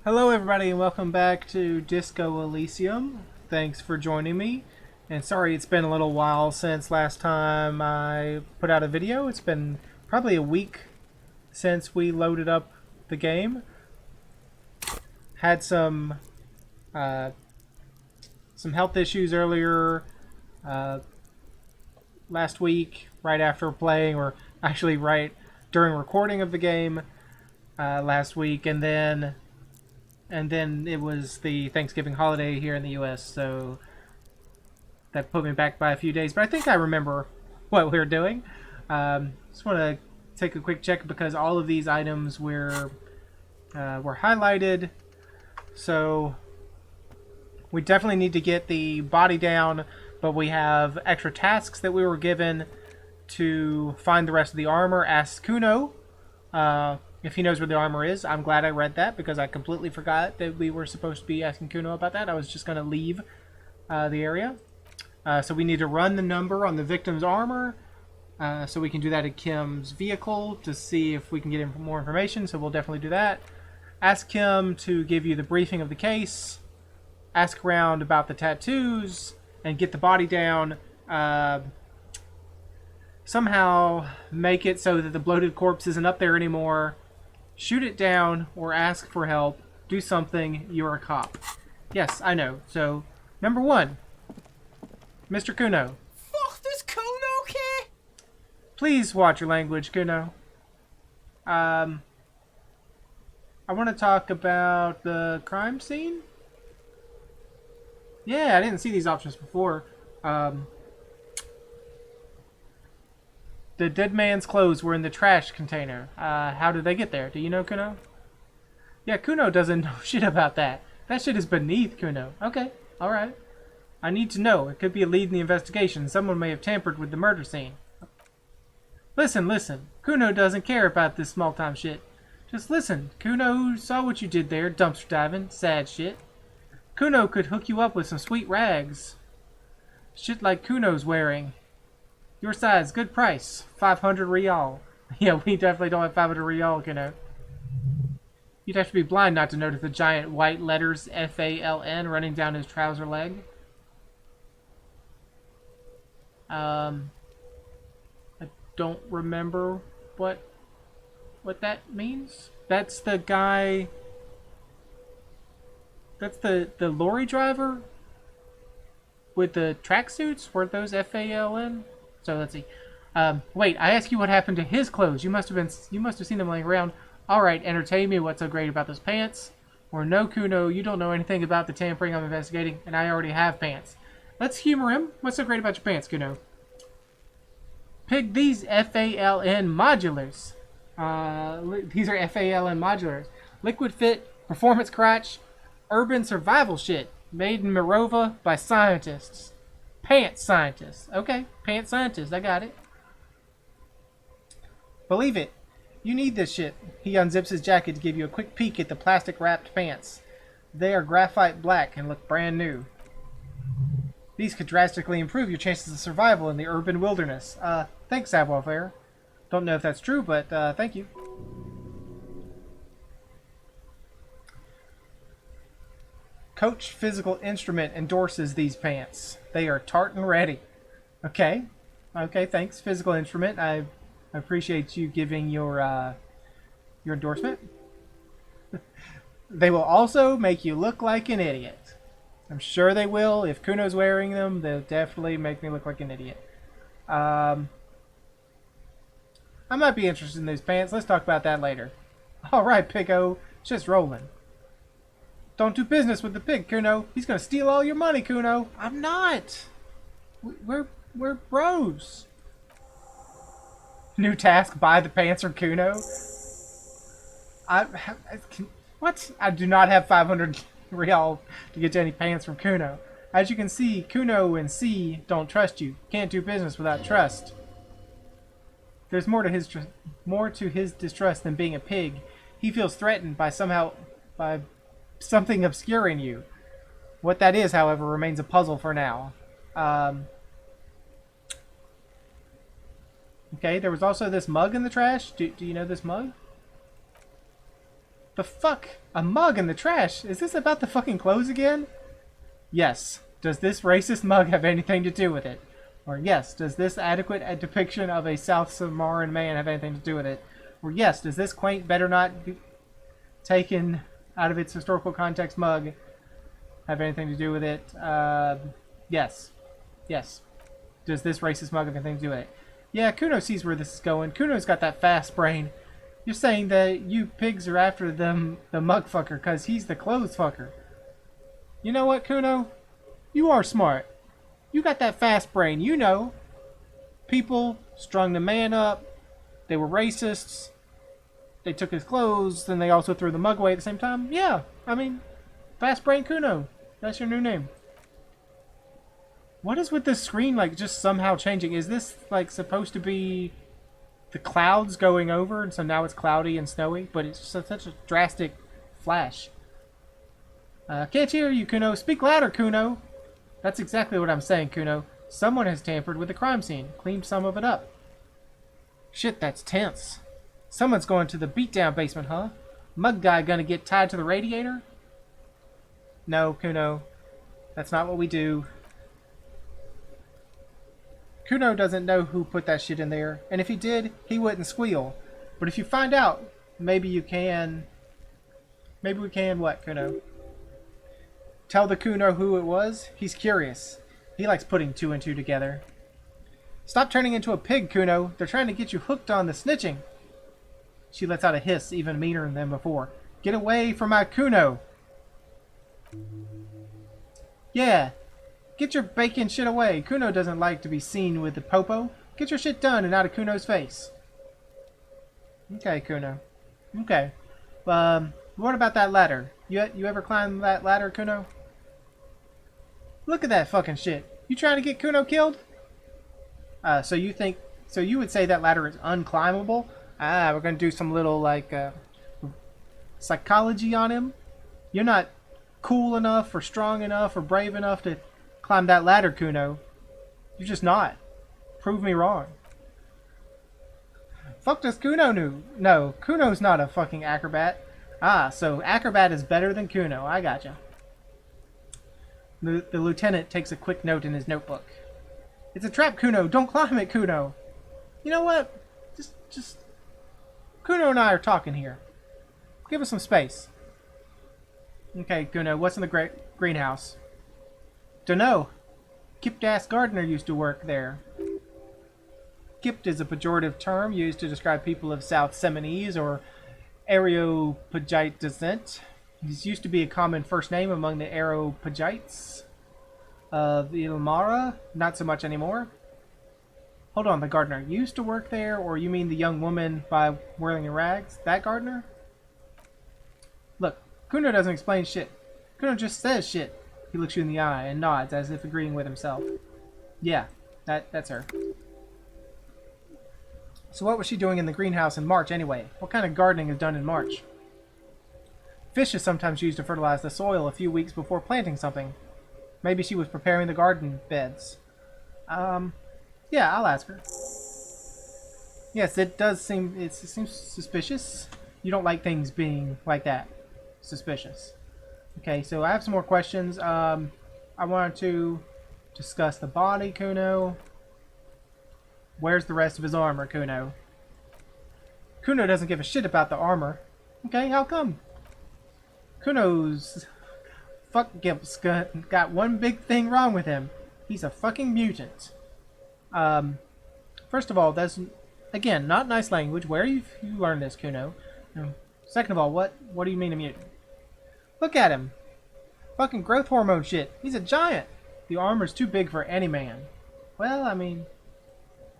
Hello, everybody, and welcome back to Disco Elysium. Thanks for joining me. And sorry it's been a little while since last time I put out a video. It's been probably a week since we loaded up the game. Had uh, some health issues earlier uh, last week, right after playing, or actually right during recording of the game last week, and then it was the Thanksgiving holiday here in the U.S., so that put me back by a few days. But I think I remember what we were doing. Just want to take a quick check because all of these items were highlighted. So we definitely need to get the body down, but we have extra tasks that we were given to find the rest of the armor. Ask Kuno if he knows where the armor is. I'm glad I read that because I completely forgot that we were supposed to be asking Kuno about that. I was just going to leave the area. So we need to run the number on the victim's armor. So we can do that at Kim's vehicle to see if we can get more information. So we'll definitely do that. Ask Kim to give you the briefing of the case. Ask around about the tattoos and get the body down. Somehow make it so that the bloated corpse isn't up there anymore. Shoot it down or ask for help. Do something. You're a cop. Yes, I know. So, number one, Mr. Kuno. Fuck, does Kuno care? Please watch your language, Kuno. I want to talk about the crime scene. Yeah, I didn't see these options before. The dead man's clothes were in the trash container. How did they get there? Do you know, Kuno? Yeah, Kuno doesn't know shit about that. That shit is beneath Kuno. Okay, alright. I need to know. It could be a lead in the investigation. Someone may have tampered with the murder scene. Listen. Kuno doesn't care about this small-time shit. Just listen. Kuno saw what you did there, dumpster diving. Sad shit. Kuno could hook you up with some sweet rags. Shit like Kuno's wearing. Your size, good price. 500 real. Yeah, we definitely don't have 500 real, Kuno. You'd have to be blind not to notice the giant white letters FALN running down his trouser leg. I don't remember what that means. That's the guy. That's the lorry driver with the tracksuits. Were those FALN? So let's see. Wait, I asked you what happened to his clothes. You must have seen them laying around. All right, entertain me. What's so great about those pants? Or no, Kuno, you don't know anything about the tampering I'm investigating, and I already have pants. Let's humor him. What's so great about your pants, Kuno? Pick these FALN modulars. These are FALN modulars. Liquid fit, performance crotch, urban survival shit. Made in Morova by scientists. Pants scientists. Okay, pants scientists. I got it. Believe it. You need this shit. He unzips his jacket to give you a quick peek at the plastic-wrapped pants. They are graphite black and look brand new. These could drastically improve your chances of survival in the urban wilderness. Thanks, Savoir-Faire. Don't know if that's true, but thank you. Coach Physical Instrument endorses these pants. They are tartan ready. Okay. Okay, thanks, Physical Instrument. I appreciate you giving your endorsement. They will also make you look like an idiot. I'm sure they will. If Kuno's wearing them, they'll definitely make me look like an idiot. I might be interested in these pants. Let's talk about that later. Alright, Piggo. It's just rolling. Don't do business with the pig, Kuno. He's gonna steal all your money, Kuno. I'm not. We're bros. New task: buy the pants from Kuno. What? I do not have 500 real to get any pants from Kuno. As you can see, Kuno and C don't trust you. Can't do business without trust. There's more to his distrust than being a pig. He feels threatened by something obscuring you. What that is, however, remains a puzzle for now. Okay, there was also this mug in the trash. Do you know this mug? The fuck? A mug in the trash? Is this about the fucking clothes again? Yes. Does this racist mug have anything to do with it? Or yes, does this adequate depiction of a South Samoan man have anything to do with it? Or yes, does this quaint, better not be taken out of its historical context mug have anything to do with it? Yes. Yes. Does this racist mug have anything to do with it? Yeah, Kuno sees where this is going. Kuno's got that fast brain. You're saying that you pigs are after the mug fucker because he's the clothes fucker. You know what, Kuno? You are smart. You got that fast brain. You know. People strung the man up. They were racists. They took his clothes, then they also threw the mug away at the same time. Yeah, I mean, fast brain Kuno. That's your new name. What is with this screen, like, just somehow changing? Is this, like, supposed to be the clouds going over, and so now it's cloudy and snowy? But it's just such a drastic flash. Can't hear you, Kuno. Speak louder, Kuno. That's exactly what I'm saying, Kuno. Someone has tampered with the crime scene. Cleaned some of it up. Shit, that's tense. Someone's going to the beatdown basement, huh? Mug guy gonna get tied to the radiator? No, Kuno. That's not what we do. Kuno doesn't know who put that shit in there, and if he did, he wouldn't squeal. But if you find out, maybe you can... Maybe we can what, Kuno? Tell the Kuno who it was? He's curious. He likes putting two and two together. Stop turning into a pig, Kuno. They're trying to get you hooked on the snitching. She lets out a hiss even meaner than before. Get away from my Kuno! Yeah, get your bacon shit away. Kuno doesn't like to be seen with the popo. Get your shit done and out of Kuno's face. Okay, Kuno. Okay. What about that ladder? You ever climb that ladder, Kuno? Look at that fucking shit. You trying to get Kuno killed? So you would say that ladder is unclimbable? We're gonna do some little, like, psychology on him. You're not cool enough or strong enough or brave enough to climb that ladder, Kuno. You're just not. Prove me wrong. Fuck does Kuno know? No, Kuno's not a fucking acrobat. So acrobat is better than Kuno. I gotcha. The lieutenant takes a quick note in his notebook. It's a trap, Kuno. Don't climb it, Kuno. You know what? Just... Kuno and I are talking here. Give us some space. Okay, Kuno, what's in the greenhouse? Dunno. Kipped-ass gardener used to work there. Kipped is a pejorative term used to describe people of South Seminoese or Areopagite descent. This used to be a common first name among the Areopagites of Ilmara. Not so much anymore. Hold on, the gardener used to work there, or you mean the young woman by whirling in rags? That gardener? Look, Kuno doesn't explain shit. Kuno just says shit. He looks you in the eye and nods as if agreeing with himself. Yeah, that's her. So what was she doing in the greenhouse in March anyway? What kind of gardening is done in March? Fish is sometimes used to fertilize the soil a few weeks before planting something. Maybe she was preparing the garden beds. Yeah, I'll ask her. Yes, it seems suspicious. You don't like things being like that. Suspicious. Okay, so I have some more questions. I wanted to discuss the body, Kuno. Where's the rest of his armor, Kuno? Kuno doesn't give a shit about the armor. Okay, how come? Kuno's got one big thing wrong with him. He's a fucking mutant. First of all, that's, again, not nice language. Where you learned this, Kuno? Second of all, what do you mean a mutant? Look at him. Fucking growth hormone shit. He's a giant. The armor's too big for any man. Well, I mean,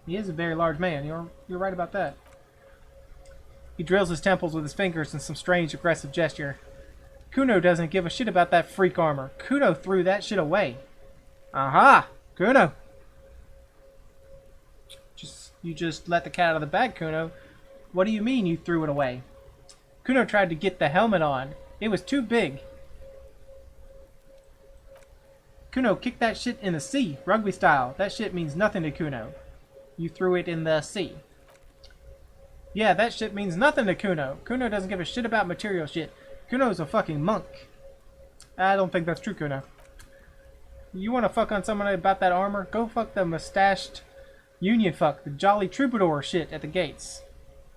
he is a very large man. You're right about that. He drills his temples with his fingers in some strange aggressive gesture. Kuno doesn't give a shit about that freak armor. Kuno threw that shit away. Aha! Kuno! You just let the cat out of the bag, Kuno. What do you mean you threw it away? Kuno tried to get the helmet on. It was too big. Kuno kicked that shit in the sea, rugby style. That shit means nothing to Kuno. You threw it in the sea. Yeah, that shit means nothing to Kuno. Kuno doesn't give a shit about material shit. Kuno's a fucking monk. I don't think that's true, Kuno. You want to fuck on someone about that armor? Go fuck the mustached Union fuck, the Jolly Troubadour shit at the gates.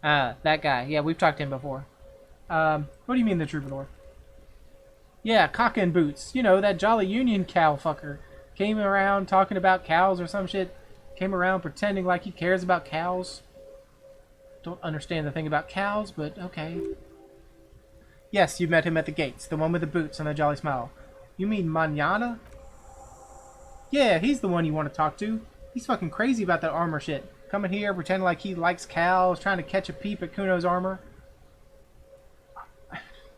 Ah, that guy. Yeah, we've talked to him before. What do you mean the Troubadour? Yeah, cock and boots. You know, that Jolly Union cow fucker. Came around talking about cows or some shit. Came around pretending like he cares about cows. Don't understand the thing about cows, but okay. Yes, you met him at the gates. The one with the boots and the jolly smile. You mean Manana? Yeah, he's the one you want to talk to. He's fucking crazy about that armor shit. Coming here, pretending like he likes cows, trying to catch a peep at Kuno's armor.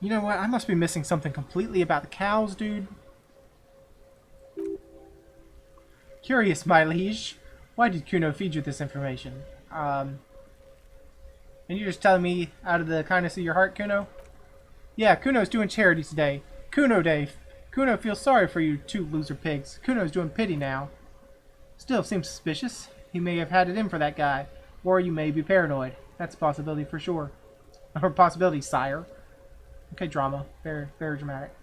You know what? I must be missing something completely about the cows, dude. Curious, my liege. Why did Kuno feed you this information? And you're just telling me out of the kindness of your heart, Kuno? Yeah, Kuno's doing charity today. Kuno Day. Kuno feels sorry for you two loser pigs. Kuno's doing pity now. Still seems suspicious. He may have had it in for that guy. Or you may be paranoid. That's a possibility for sure. Or possibility, sire. Okay, drama. Very, very dramatic.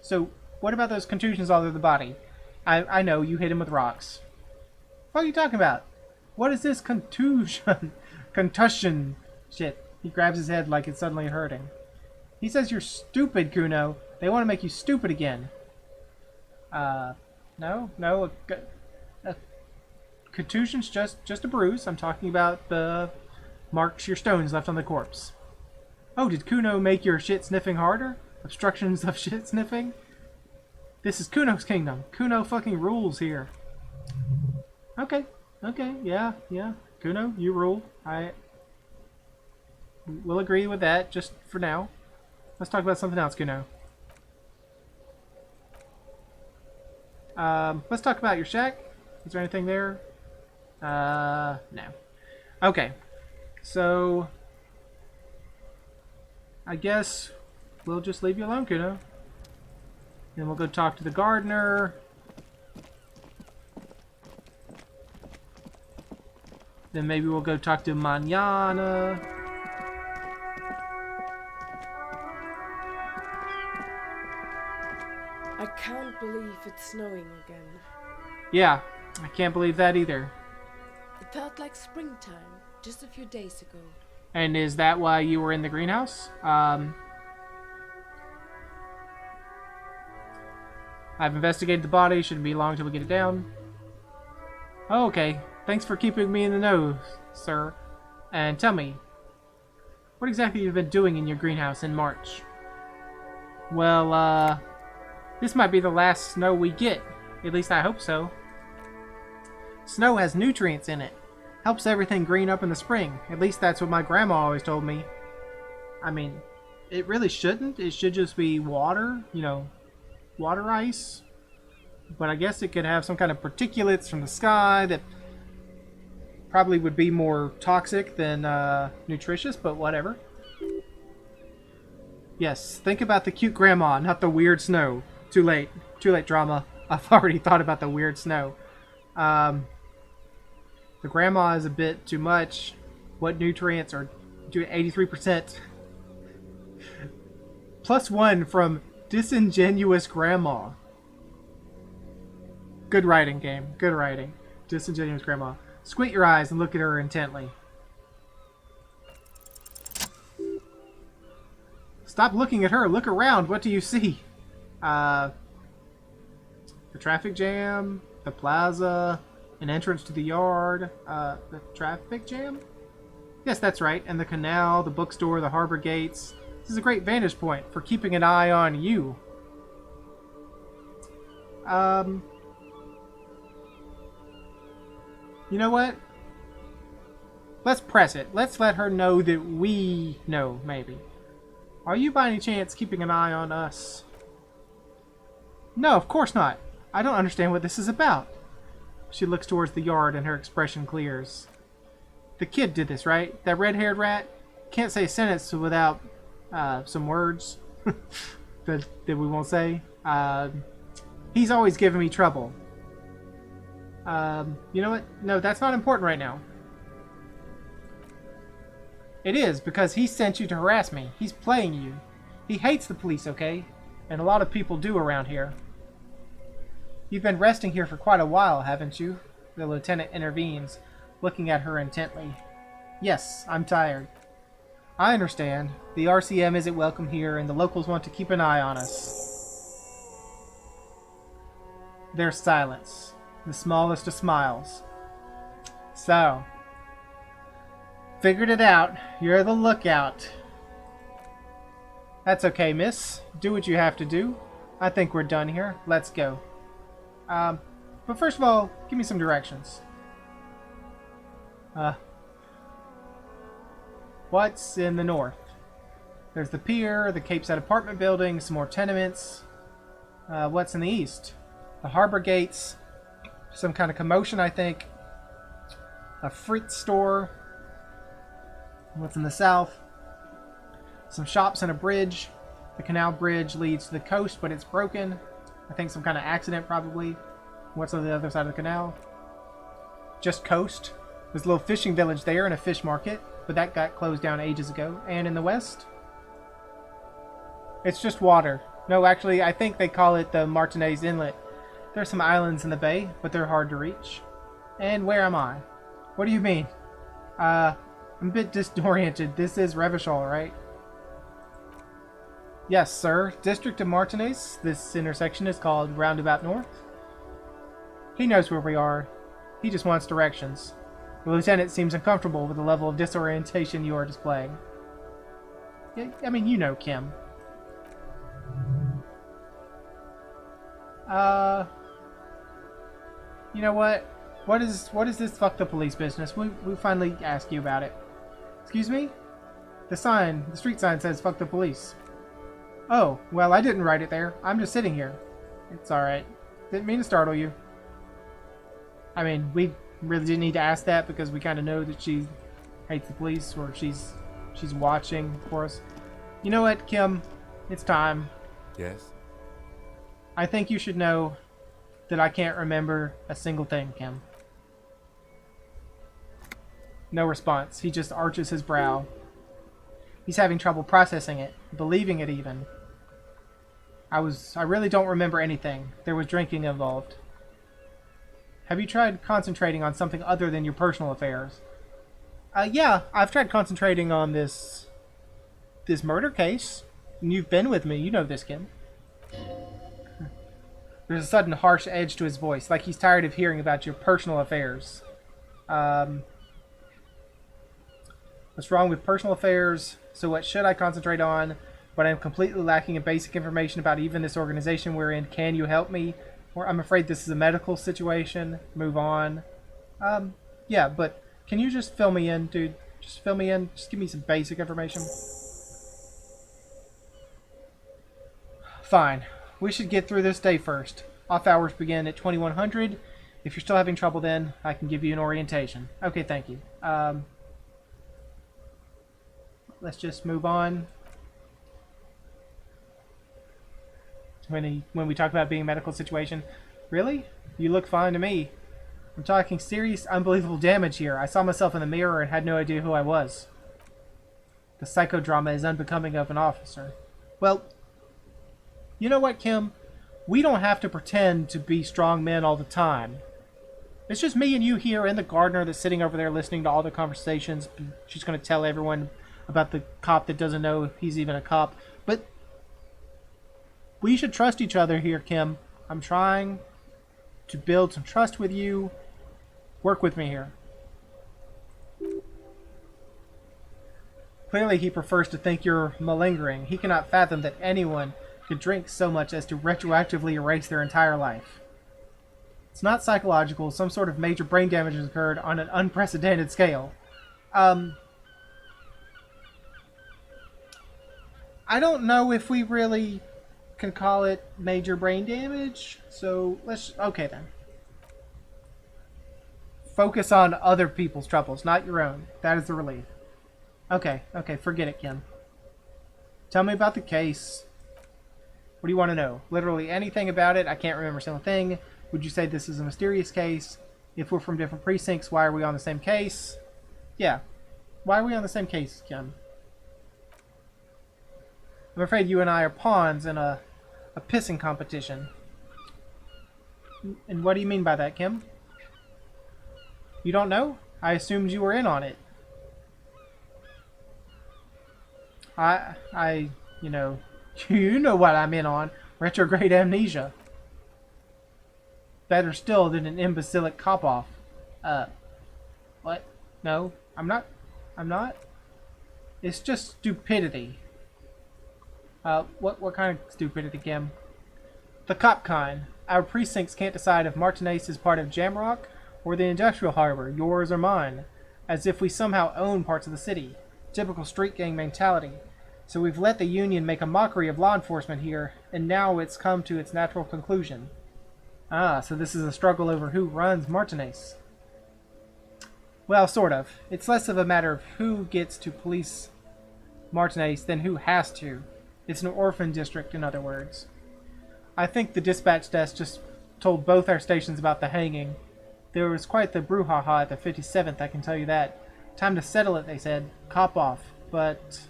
So, what about those contusions all over the body? I know, you hit him with rocks. What are you talking about? What is this contusion? Contussion shit. He grabs his head like it's suddenly hurting. He says you're stupid, Kuno. They want to make you stupid again. No. A contusion's just a bruise. I'm talking about the marks your stones left on the corpse. Oh, did Kuno make your shit sniffing harder? Obstructions of shit sniffing? This is Kuno's kingdom. Kuno fucking rules here. Okay, yeah. Kuno, you rule. We'll agree with that, just for now. Let's talk about something else, Kuno. Let's talk about your shack. Is there anything there? No. Okay. So, I guess we'll just leave you alone, Kuno. Then we'll go talk to the gardener. Then maybe we'll go talk to Manana. I can't believe it's snowing again. Yeah, I can't believe that either. It felt like springtime just a few days ago. And is that why you were in the greenhouse? I've investigated the body. Shouldn't be long till we get it down. Oh, okay. Thanks for keeping me in the know, sir. And tell me, what exactly you've been doing in your greenhouse in March? Well, this might be the last snow we get. At least I hope so. Snow has nutrients in it. Helps everything green up in the spring. At least that's what my grandma always told me. I mean, it really shouldn't. It should just be water, you know, water ice. But I guess it could have some kind of particulates from the sky that probably would be more toxic than nutritious, but whatever. Yes, think about the cute grandma, not the weird snow. Too late. Too late, drama. I've already thought about the weird snow. The grandma is a bit too much. What nutrients are 83%? +1 from disingenuous grandma. Good writing, game. Good writing. Disingenuous grandma. Squint your eyes and look at her intently. Stop looking at her. Look around. What do you see? The traffic jam, the plaza, an entrance to the yard, the traffic jam? Yes, that's right. And the canal, the bookstore, the harbor gates. This is a great vantage point for keeping an eye on you. You know what? Let's press it. Let's let her know that we know, maybe. Are you by any chance keeping an eye on us? No, of course not. I don't understand what this is about. She looks towards the yard and her expression clears. The kid did this, right? That red-haired rat? Can't say a sentence without some words that we won't say. He's always giving me trouble. You know what? No, that's not important right now. It is, because he sent you to harass me. He's playing you. He hates the police, okay? And a lot of people do around here. You've been resting here for quite a while, haven't you? The lieutenant intervenes, looking at her intently. Yes, I'm tired. I understand. The RCM isn't welcome here, and the locals want to keep an eye on us. There's silence. The smallest of smiles. So, figured it out. You're the lookout. That's okay, miss. Do what you have to do. I think we're done here. Let's go. But first of all, give me some directions. What's in the north? There's the pier, the Cape Side apartment building, some more tenements. What's in the east? The harbor gates. Some kind of commotion, I think. A fruit store. What's in the south? Some shops and a bridge. The canal bridge leads to the coast, but it's broken. I think some kind of accident, probably. What's on the other side of the canal? Just coast. There's a little fishing village there and a fish market, but that got closed down ages ago. And in the west? It's just water. No, actually, I think they call it the Martinez Inlet. There's some islands in the bay, but they're hard to reach. And where am I? What do you mean? I'm a bit disoriented. This is Revachol, right? Yes, sir. District of Martinez. This intersection is called Roundabout North. He knows where we are. He just wants directions. The lieutenant seems uncomfortable with the level of disorientation you are displaying. I mean, you know Kim. You know what? What is this fuck the police business? We finally asked you about it. Excuse me? The street sign says fuck the police. Oh, well, I didn't write it there. I'm just sitting here. It's alright. Didn't mean to startle you. I mean, we really didn't need to ask that because we kind of know that she hates the police, or she's watching for us. You know what, Kim? It's time. Yes? I think you should know that I can't remember a single thing, Kim. No response. He just arches his brow. He's having trouble processing it, believing it even. I really don't remember anything. There was drinking involved. Have you tried concentrating on something other than your personal affairs? Yeah, I've tried concentrating on this murder case. And you've been with me, you know this, Kim. There's a sudden harsh edge to his voice, like he's tired of hearing about your personal affairs. What's wrong with personal affairs? So what should I concentrate on? But I'm completely lacking in basic information about even this organization we're in. Can you help me? Or I'm afraid this is a medical situation. Move on. Yeah, but can you just fill me in, dude? Just fill me in. Just give me some basic information. Fine. We should get through this day first. Off hours begin at 2100. If you're still having trouble then, I can give you an orientation. Okay, thank you. Let's just move on. When we talk about being a medical situation. Really? You look fine to me. I'm talking serious, unbelievable damage here. I saw myself in the mirror and had no idea who I was. The psychodrama is unbecoming of an officer. Well, you know what, Kim? We don't have to pretend to be strong men all the time. It's just me and you here and the gardener that's sitting over there listening to all the conversations. She's going to tell everyone about the cop that doesn't know he's even a cop. But we should trust each other here, Kim. I'm trying to build some trust with you. Work with me here. Clearly he prefers to think you're malingering. He cannot fathom that anyone could drink so much as to retroactively erase their entire life. It's not psychological. Some sort of major brain damage has occurred on an unprecedented scale. I don't know if we really can call it major brain damage, so okay then. Focus on other people's troubles, not your own. That is the relief. Okay, forget it, Kim. Tell me about the case. What do you want to know? Literally anything about it. I can't remember a single thing. Would you say this is a mysterious case? If we're from different precincts, why are we on the same case? Yeah. Why are we on the same case, Kim? I'm afraid you and I are pawns in a pissing competition. And what do you mean by that, Kim? You don't know? I assumed you were in on it. You know, you know what I'm in on. Retrograde amnesia. Better still than an imbecilic cop-off. What? No, I'm not. I'm not. It's just stupidity. What kind of stupidity, Kim? The cop kind. Our precincts can't decide if Martinez is part of Jamrock or the industrial harbor, yours or mine, as if we somehow own parts of the city. Typical street gang mentality. So we've let the union make a mockery of law enforcement here, and now it's come to its natural conclusion. Ah, so this is a struggle over who runs Martinez. Well, sort of. It's less of a matter of who gets to police Martinez than who has to. It's an orphan district, in other words. I think the dispatch desk just told both our stations about the hanging. There was quite the brouhaha at the 57th, I can tell you that. Time to settle it, they said. Cop off. But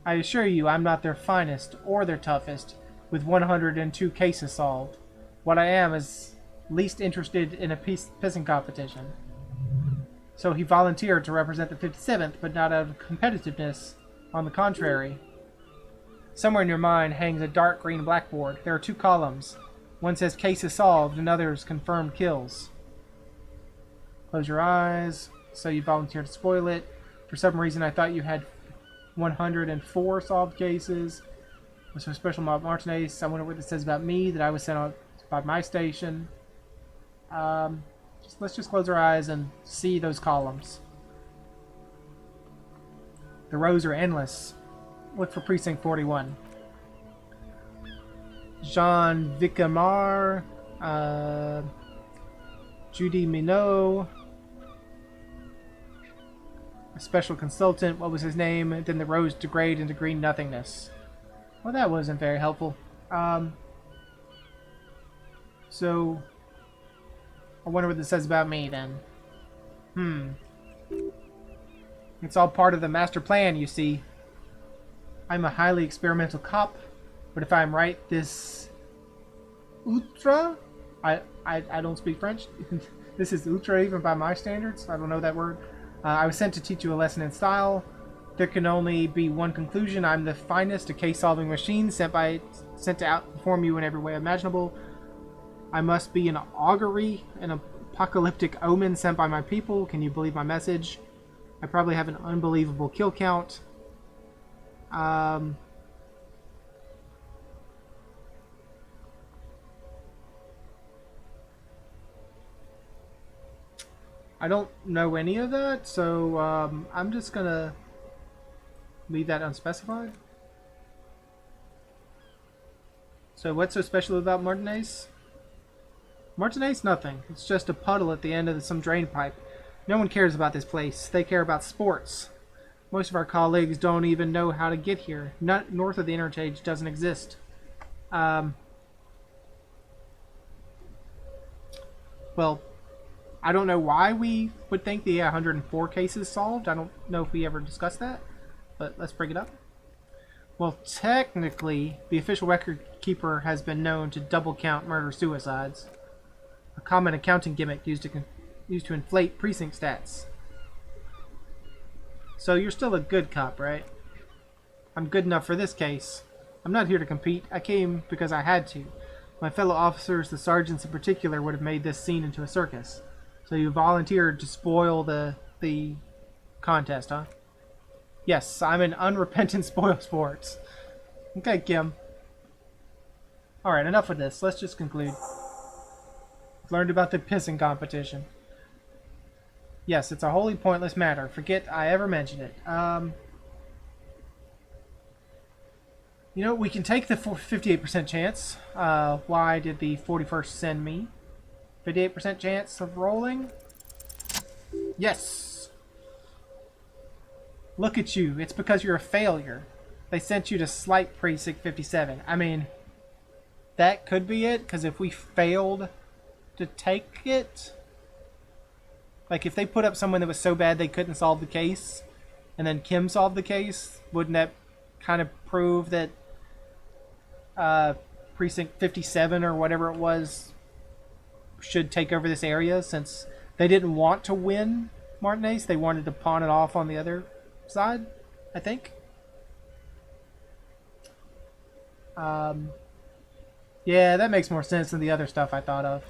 I assure you I'm not their finest or their toughest, with 102 cases solved. What I am is least interested in a pissing competition. So he volunteered to represent the 57th, but not out of competitiveness. On the contrary. Somewhere in your mind hangs a dark green blackboard. There are two columns. One says cases solved, and others confirmed kills. Close your eyes. So you volunteered to spoil it. For some reason I thought you had 104 solved cases. What's so special about Martinez? I wonder what this says about me, that I was sent out by my station. Let's just close our eyes and see those columns. The rows are endless. Look for Precinct 41. Jean Vicamar, Judy Minot, a special consultant, what was his name? Then the rows degrade into green nothingness. Well, that wasn't very helpful. So, I wonder what this says about me then. It's all part of the master plan, you see. I'm a highly experimental cop, but if I'm right, this outre, I don't speak French. This is outre even by my standards. I don't know that word. I was sent to teach you a lesson in style. There can only be one conclusion. I'm the finest, a case-solving machine sent to outperform you in every way imaginable. I must be an augury, an apocalyptic omen sent by my people. Can you believe my message? I probably have an unbelievable kill count. I don't know any of that, so I'm just gonna leave that unspecified. So what's so special about Martinez? Martinez, nothing. It's just a puddle at the end of some drain pipe. No one cares about this place. They care about sports. Most of our colleagues don't even know how to get here. North of the interchange doesn't exist. Well, I don't know why we would think the 104 cases solved. I don't know if we ever discussed that, but let's bring it up. Well, technically, the official record keeper has been known to double count murder-suicides. A common accounting gimmick used to inflate precinct stats. So you're still a good cop, right? I'm good enough for this case. I'm not here to compete. I came because I had to. My fellow officers, the sergeants in particular, would have made this scene into a circus. So you volunteered to spoil the contest, huh? Yes, I'm an unrepentant spoil sports. Okay, Kim. Alright, enough of this. Let's just conclude. Learned about the pissing competition. Yes, it's a wholly pointless matter. Forget I ever mentioned it. You know, we can take the 58% chance. Why did the 41st send me? 58% chance of rolling? Yes! Look at you. It's because you're a failure. They sent you to slight Precinct 57. I mean, that could be it, because if we failed to take it... Like, if they put up someone that was so bad they couldn't solve the case, and then Kim solved the case, wouldn't that kind of prove that Precinct 57 or whatever it was should take over this area, since they didn't want to win Martinez? They wanted to pawn it off on the other side, I think. Yeah, that makes more sense than the other stuff I thought of.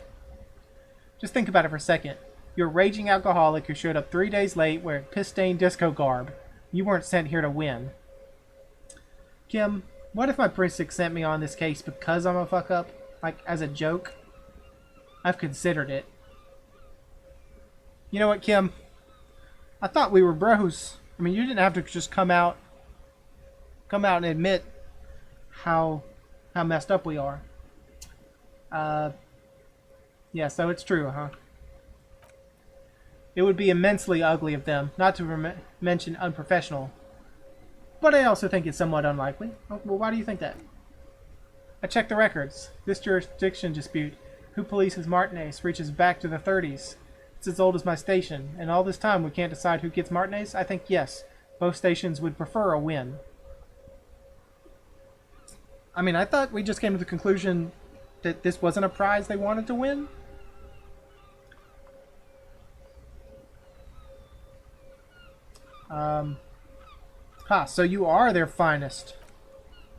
Just think about it for a second. You're a raging alcoholic who showed up 3 days late wearing piss-stained disco garb. You weren't sent here to win. Kim, what if my precinct sent me on this case because I'm a fuck-up? Like, as a joke? I've considered it. You know what, Kim? I thought we were bros. I mean, you didn't have to just come out and admit how messed up we are. Yeah, so it's true, huh? It would be immensely ugly of them, not to mention unprofessional. But I also think it's somewhat unlikely. Oh, well, why do you think that? I checked the records. This jurisdiction dispute, who polices Martinez, reaches back to the 30s. It's as old as my station, and all this time we can't decide who gets Martinez? I think yes, both stations would prefer a win. I mean, I thought we just came to the conclusion that this wasn't a prize they wanted to win. So you are their finest.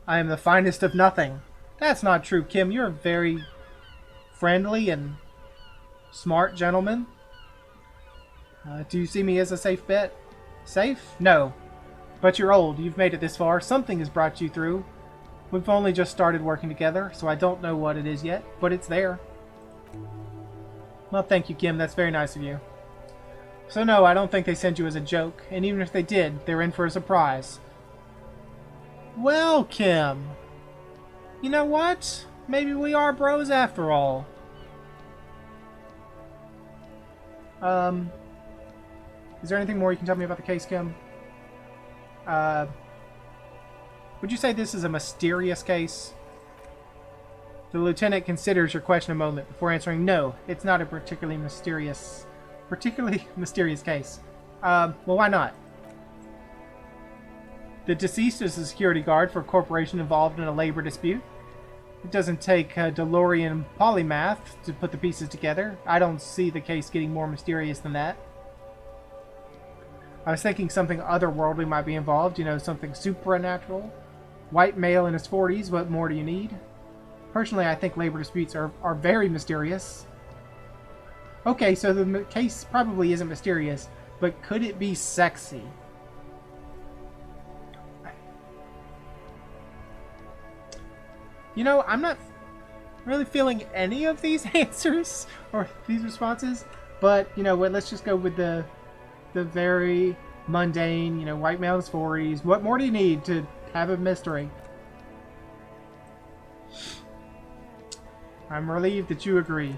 I am the finest of nothing. That's not true, Kim. You're a very friendly and smart gentleman. Do you see me as a safe bet? Safe? No. But you're old. You've made it this far. Something has brought you through. We've only just started working together, so I don't know what it is yet, but it's there. Well, thank you, Kim. That's very nice of you. So no, I don't think they sent you as a joke, and even if they did, they're in for a surprise. Well, Kim, you know what? Maybe we are bros after all. Is there anything more you can tell me about the case, Kim? Would you say this is a mysterious case? The lieutenant considers your question a moment before answering, no, it's not a particularly mysterious case. Well, why not? The deceased is a security guard for a corporation involved in a labor dispute. It doesn't take a DeLorean polymath to put the pieces together. I don't see the case getting more mysterious than that. I was thinking something otherworldly might be involved, you know, something supernatural. White male in his 40s, what more do you need? Personally, I think labor disputes are very mysterious. Okay, so the case probably isn't mysterious, but could it be sexy? You know, I'm not really feeling any of these answers or these responses, but, you know what, let's just go with the very mundane, you know, white male in his 40s. What more do you need to have a mystery? I'm relieved that you agree.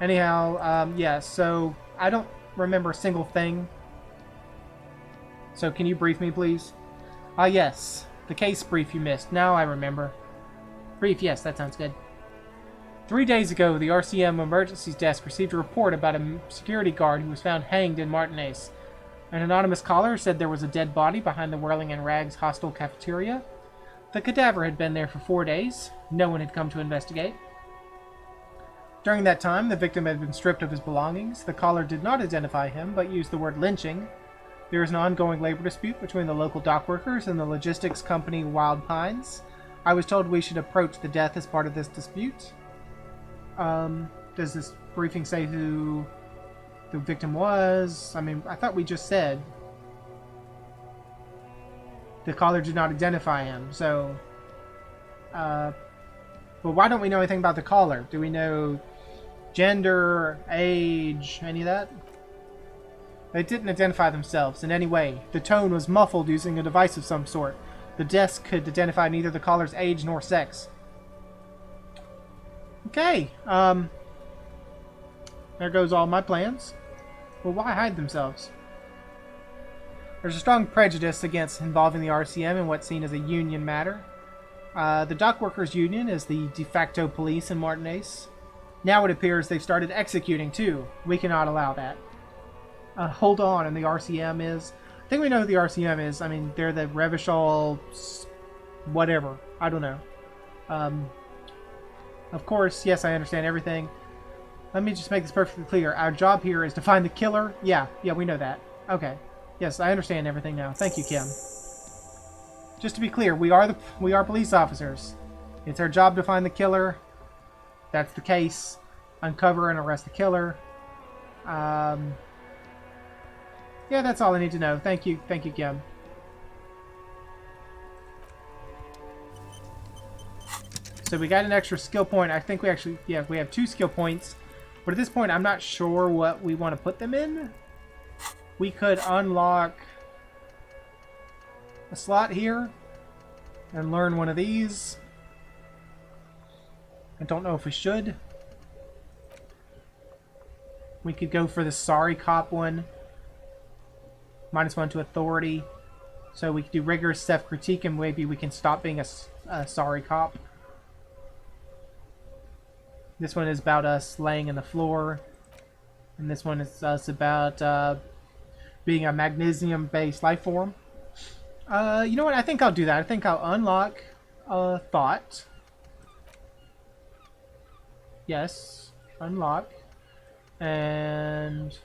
Anyhow, yeah, so I don't remember a single thing. So can you brief me, please? Yes, the case brief you missed. Now I remember. Brief, yes, that sounds good. 3 days ago, the RCM Emergencies Desk received a report about a security guard who was found hanged in Martinez. An anonymous caller said there was a dead body behind the Whirling and Rags hostel cafeteria. The cadaver had been there for 4 days. No one had come to investigate. During that time, the victim had been stripped of his belongings. The caller did not identify him, but used the word lynching. There is an ongoing labor dispute between the local dock workers and the logistics company Wild Pines. I was told we should approach the death as part of this dispute. Does this briefing say who the victim was? I mean, I thought we just said the caller did not identify him, so... But why don't we know anything about the caller? Do we know gender, age, any of that? They didn't identify themselves in any way. The tone was muffled using a device of some sort. The desk could identify neither the caller's age nor sex. Okay, there goes all my plans. Well, why hide themselves? There's a strong prejudice against involving the RCM in what's seen as a union matter. The Dock Workers Union is the de facto police in Martinez. Now it appears they've started executing too. We cannot allow that. Hold on, and the RCM is... I think we know who the RCM is. I mean, they're the Revachol whatever. I don't know. Of course, yes, I understand everything. Let me just make this perfectly clear. Our job here is to find the killer. Yeah, we know that. Okay. Yes, I understand everything now. Thank you, Kim. Just to be clear, we are police officers. It's our job to find the killer. That's the case. Uncover and arrest the killer. Yeah, that's all I need to know. Thank you, Kim. So we got an extra skill point. I think we actually, yeah, we have 2 skill points. But at this point, I'm not sure what we want to put them in. We could unlock a slot here and learn one of these. I don't know if we should. We could go for the Sorry Cop one. -1 to authority. So we could do rigorous self-critique and maybe we can stop being a sorry cop. This one is about us laying in the floor. And this one is us about being a magnesium-based life form. You know what? I think I'll do that. I think I'll unlock a thought. Yes. Unlock. And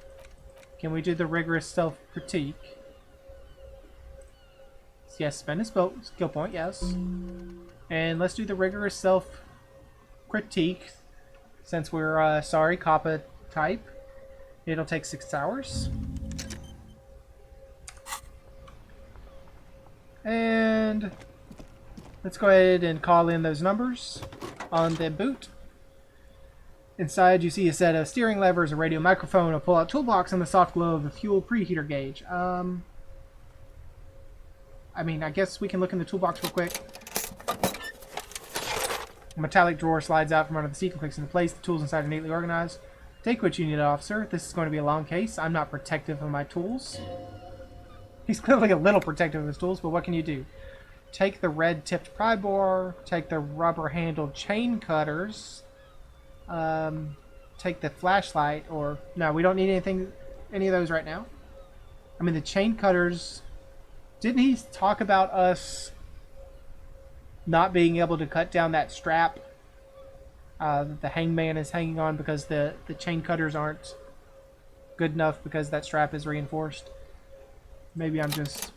can we do the rigorous self-critique? Yes, spend a skill point, yes. And let's do the rigorous self-critique. Since we're sorry, Kappa type. It'll take 6 hours. And let's go ahead and call in those numbers on the boot. Inside you see a set of steering levers, a radio microphone, a pull-out toolbox, and the soft glow of a fuel preheater gauge. I mean, I guess we can look in the toolbox real quick. A metallic drawer slides out from under the seat and clicks into place. The tools inside are neatly organized. Take what you need, officer. This is going to be a long case. I'm not protective of my tools. He's clearly a little protective of his tools, but what can you do? Take the red-tipped pry bar. Take the rubber-handled chain cutters. Take the flashlight, or... No, we don't need any of those right now. I mean, the chain cutters... Didn't he talk about us not being able to cut down that strap that the hangman is hanging on because the chain cutters aren't good enough because that strap is reinforced? Maybe I'm just...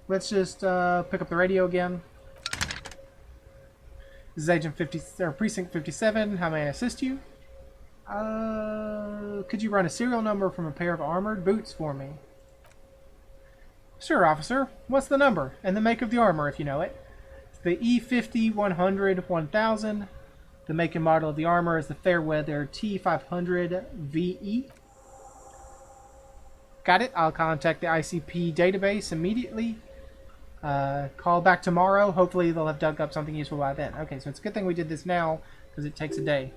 let's just pick up the radio again. This is Agent 50 or Precinct 57. How may I assist you? Could you run a serial number from a pair of armored boots for me? Sure, officer. What's the number? And the make of the armor, if you know it. It's the E50 100 1000. The make and model of the armor is the Fairweather T500 VE. Got it. I'll contact the ICP database immediately. Call back tomorrow. Hopefully they'll have dug up something useful by then. Okay, so it's a good thing we did this now, because it takes a day.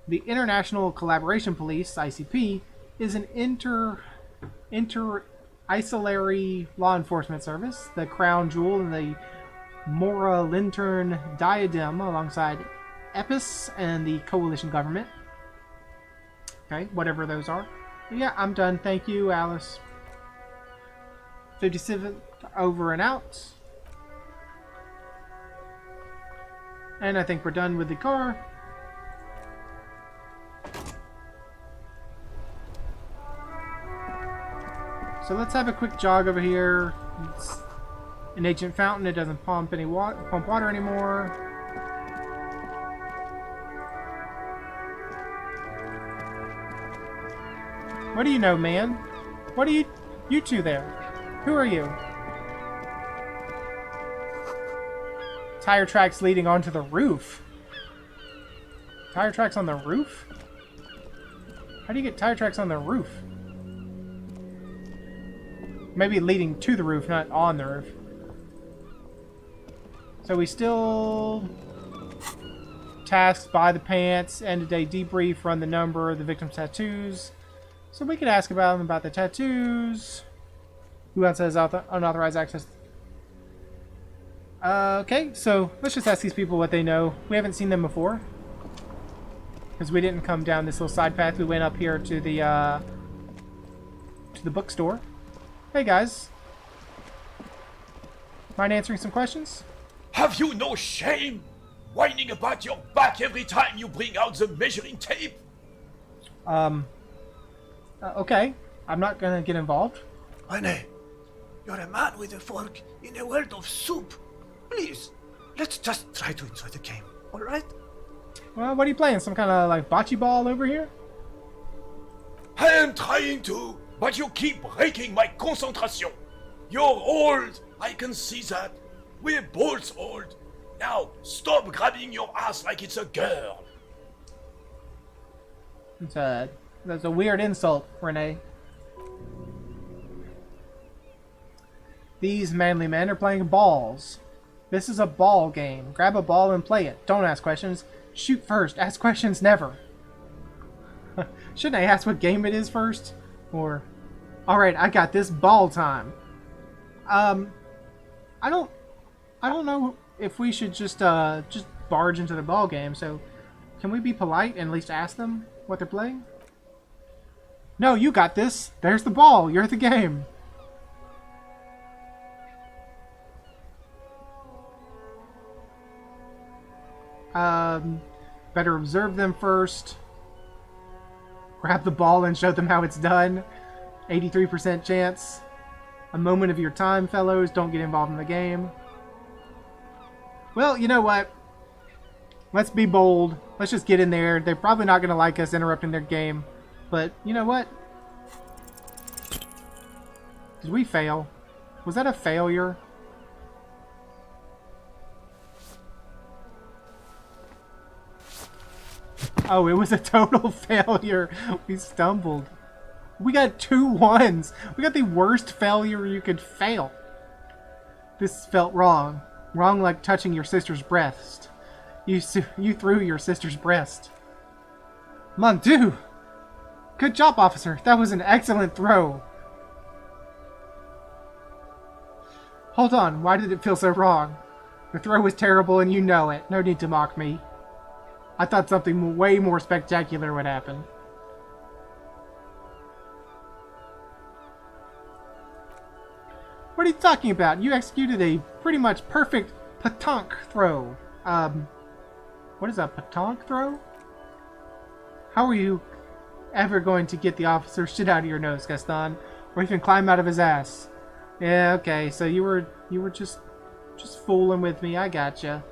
The International Collaboration Police, ICP, is an inter-isolary law enforcement service. The crown jewel in the Mora Lintern diadem alongside EPIS and the coalition government. Okay, whatever those are. Yeah, I'm done. Thank you, Alice. 57 over and out. And I think we're done with the car. So let's have a quick jog over here. It's an Agent Fountain. It doesn't pump water anymore. What do you know, man? What are you two there? Who are you? Tire tracks leading onto the roof. Tire tracks on the roof? How do you get tire tracks on the roof? Maybe leading to the roof, not on the roof. So we still... Tasks, buy the pants, end of day debrief, run the number, the victim's tattoos. So we could ask about them about the tattoos. Who else has unauthorized access? Okay, so let's just ask these people what they know. We haven't seen them before. Because we didn't come down this little side path. We went up here to the to the bookstore. Hey guys. Mind answering some questions? Have you no shame? Whining about your back every time you bring out the measuring tape? Okay. I'm not gonna get involved. Rene, you're a man with a fork in a world of soup. Please, let's just try to enjoy the game, alright? Well, what are you playing? Some kind of like bocce ball over here? I am trying to, but you keep breaking my concentration. You're old, I can see that. We're both old. Now, stop grabbing your ass like it's a girl. That's a weird insult, Renee. These manly men are playing balls. This is a ball game. Grab a ball and play it. Don't ask questions. Shoot first. Ask questions never. Shouldn't I ask what game it is first? Or, alright, I got this, ball time. I don't know if we should just barge into the ball game, so can we be polite and at least ask them what they're playing? No, you got this. There's the ball. You're at the game. Better observe them first. Grab the ball and show them how it's done. 83% chance. A moment of your time, fellows. Don't get involved in the game. Well, you know what? Let's be bold. Let's just get in there. They're probably not going to like us interrupting their game. But, you know what? Did we fail? Was that a failure? Oh, it was a total failure. We stumbled. We got 2 1s. We got the worst failure you could fail. This felt wrong. Wrong like touching your sister's breast. You threw your sister's breast. Mon Dieu! Good job, officer. That was an excellent throw. Hold on. Why did it feel so wrong? The throw was terrible and you know it. No need to mock me. I thought something way more spectacular would happen. What are you talking about? You executed a pretty much perfect pétanque throw. What is a pétanque throw? How are you ever going to get the officer's shit out of your nose, Gaston? Or even climb out of his ass? Yeah, okay, so you were just fooling with me. I gotcha.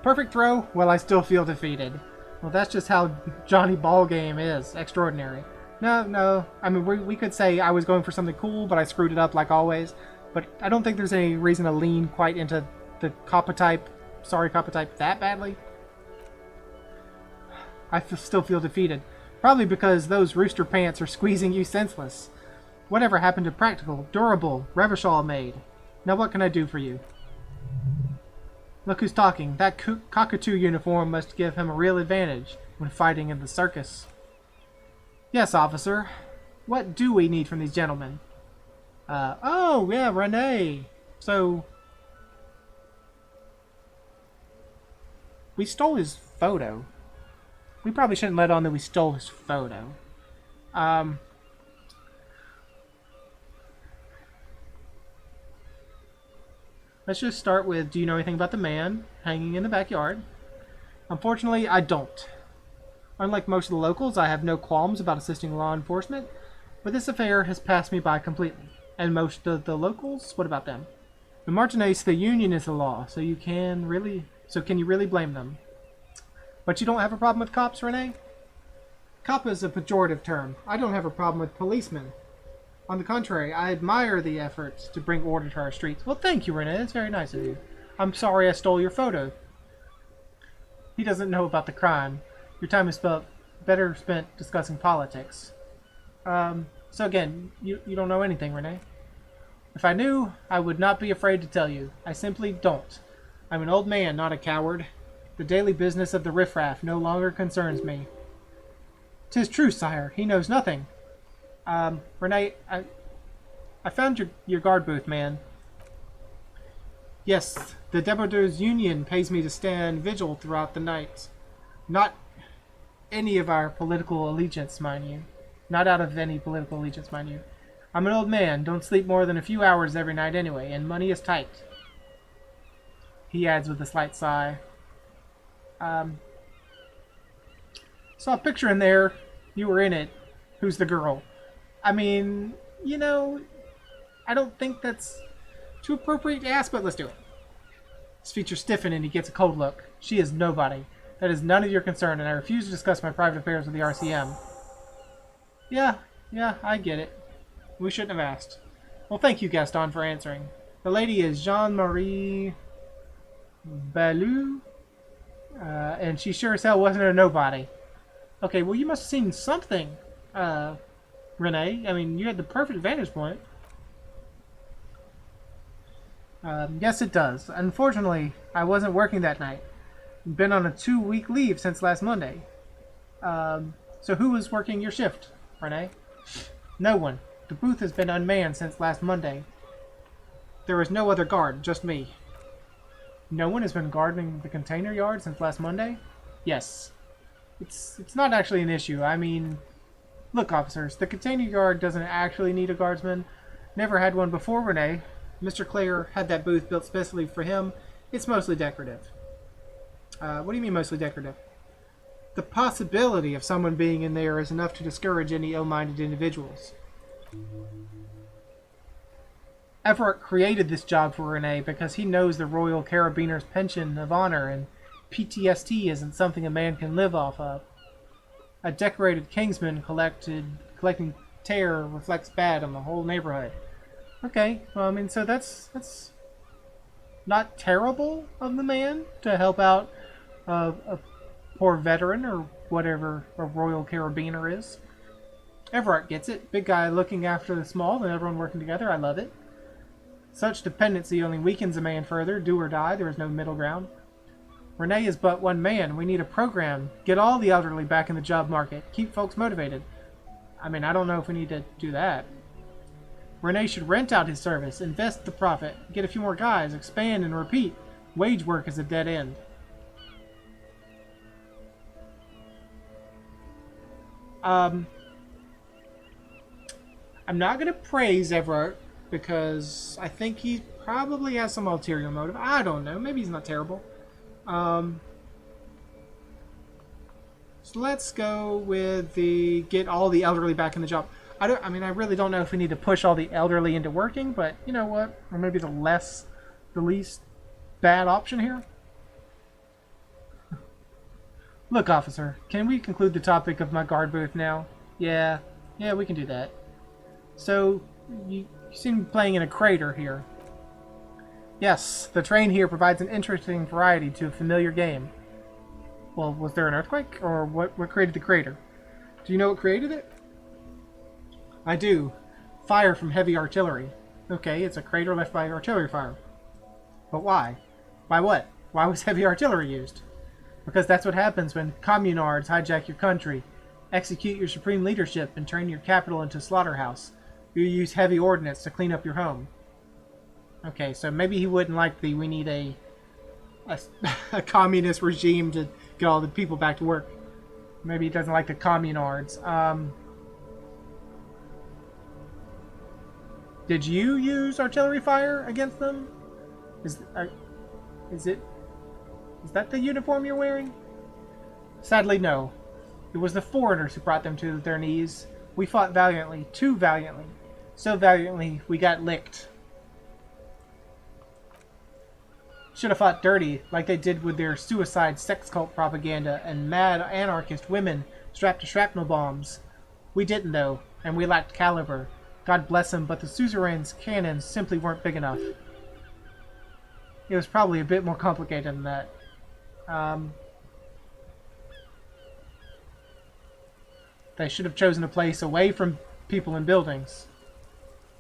Perfect throw? Well, I still feel defeated. Well, that's just how Johnny Ballgame is. Extraordinary. No. I mean, we could say I was going for something cool, but I screwed it up like always. But I don't think there's any reason to lean quite into the copper type that badly. I still feel defeated. Probably because those rooster pants are squeezing you senseless. Whatever happened to practical, durable, Revachol made? Now what can I do for you? Look who's talking. That cockatoo uniform must give him a real advantage when fighting in the circus. Yes, officer. What do we need from these gentlemen? Oh, yeah, Renee. So, we stole his photo. We probably shouldn't let on that we stole his photo. Let's just start with, do you know anything about the man hanging in the backyard? Unfortunately, I don't. Unlike most of the locals, I have no qualms about assisting law enforcement, but this affair has passed me by completely. And most of the locals, what about them? In Martinique, the union is the law, so can you really blame them? But you don't have a problem with cops, Renee? Cop is a pejorative term. I don't have a problem with policemen. On the contrary, I admire the efforts to bring order to our streets. Well, thank you, Renee. That's very nice of you. I'm sorry I stole your photo. He doesn't know about the crime. Your time is better spent discussing politics. So again, you don't know anything, Renee? If I knew, I would not be afraid to tell you. I simply don't. I'm an old man, not a coward. The daily business of the riffraff no longer concerns me. 'Tis true, sire. He knows nothing. Renee, I found your guard booth, man. Yes, the Debardeurs Union pays me to stand vigil throughout the night. Not any of our political allegiance, mind you. Not out of any political allegiance, mind you. I'm an old man, don't sleep more than a few hours every night anyway, and money is tight. He adds with a slight sigh. Saw a picture in there. You were in it. Who's the girl? I mean, you know, I don't think that's too appropriate to ask, but let's do it. His features stiffen and he gets a cold look. She is nobody. That is none of your concern, and I refuse to discuss my private affairs with the RCM. Yeah, I get it. We shouldn't have asked. Well, thank you, Gaston, for answering. The lady is Jean-Marie Ballou, and she sure as hell wasn't a nobody. Okay, well, you must have seen something, Renee. I mean, you had the perfect vantage point. Yes, it does. Unfortunately, I wasn't working that night. Been on a 2-week leave since last Monday. So who was working your shift, Renee? No one. The booth has been unmanned since last Monday. There is no other guard, just me. No one has been guarding the container yard since last Monday? Yes. It's not actually an issue. I mean, look, officers, the container yard doesn't actually need a guardsman. Never had one before, Renee. Mr. Clare had that booth built specially for him. It's mostly decorative. What do you mean mostly decorative? The possibility of someone being in there is enough to discourage any ill-minded individuals. Everett created this job for Renee because he knows the Royal Carabiners' pension of honor and PTSD isn't something a man can live off of. A decorated Kingsman collecting terror reflects bad on the whole neighborhood. Okay, well, I mean, so that's not terrible of the man to help out a poor veteran or whatever a Royal Carabiner is. Everett gets it. Big guy looking after the small and everyone working together. I love it. Such dependency only weakens a man further. Do or die. There is no middle ground. Renee is but one man. We need a program. Get all the elderly back in the job market. Keep folks motivated. I mean, I don't know if we need to do that. Renee should rent out his service, invest the profit, get a few more guys, expand and repeat. Wage work is a dead end. I'm not going to praise Everett because I think he probably has some ulterior motive. I don't know. Maybe he's not terrible. So let's go with the get all the elderly back in the job. I mean, I really don't know if we need to push all the elderly into working, but you know what? Or maybe the least bad option here. Look, officer, can we conclude the topic of my guard booth now? Yeah, we can do that. So, you seem to be playing in a crater here. Yes, the terrain here provides an interesting variety to a familiar game. Well, was there an earthquake? Or what created the crater? Do you know what created it? I do. Fire from heavy artillery. Okay, it's a crater left by artillery fire. But why? Why what? Why was heavy artillery used? Because that's what happens when communards hijack your country, execute your supreme leadership, and turn your capital into a slaughterhouse. You use heavy ordnance to clean up your home. Okay, so maybe he wouldn't like the we need a communist regime to get all the people back to work. Maybe he doesn't like the communards. Did you use artillery fire against them? Is that the uniform you're wearing? Sadly, no. It was the foreigners who brought them to their knees. We fought valiantly, too valiantly. So valiantly, we got licked. Should have fought dirty, like they did with their suicide sex cult propaganda and mad anarchist women strapped to shrapnel bombs. We didn't, though, and we lacked caliber. God bless them, but the suzerain's cannons simply weren't big enough. It was probably a bit more complicated than that. They should have chosen a place away from people and buildings.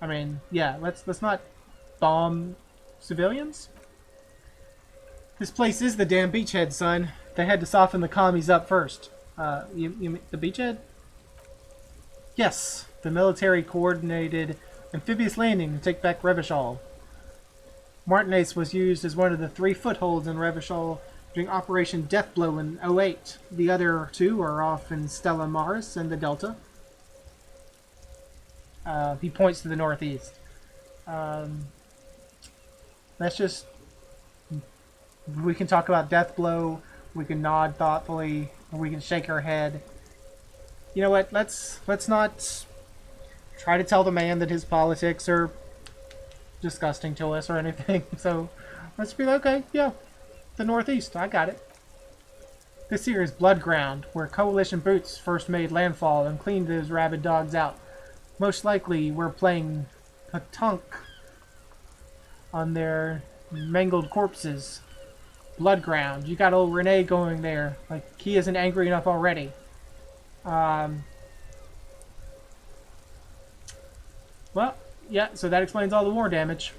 I mean, yeah, let's not bomb civilians. This place is the damn beachhead, son. They had to soften the commies up first. You mean the beachhead? Yes, the military coordinated amphibious landing to take back Revachol. Martinez was used as one of the 3 footholds in Revachol doing Operation Deathblow in '08. The other two are off in Stella Maris and the Delta. He points to the northeast. Let's just... We can talk about Deathblow. We can nod thoughtfully. Or we can shake our head. You know what? Let's not try to tell the man that his politics are disgusting to us or anything. So let's be like, okay, yeah, the Northeast, I got it. This here is Bloodground, where Coalition boots first made landfall and cleaned those rabid dogs out. Most likely we're playing Patunk on their mangled corpses. Bloodground. You got old Renee going there. Like, he isn't angry enough already. Well, yeah, so that explains all the war damage.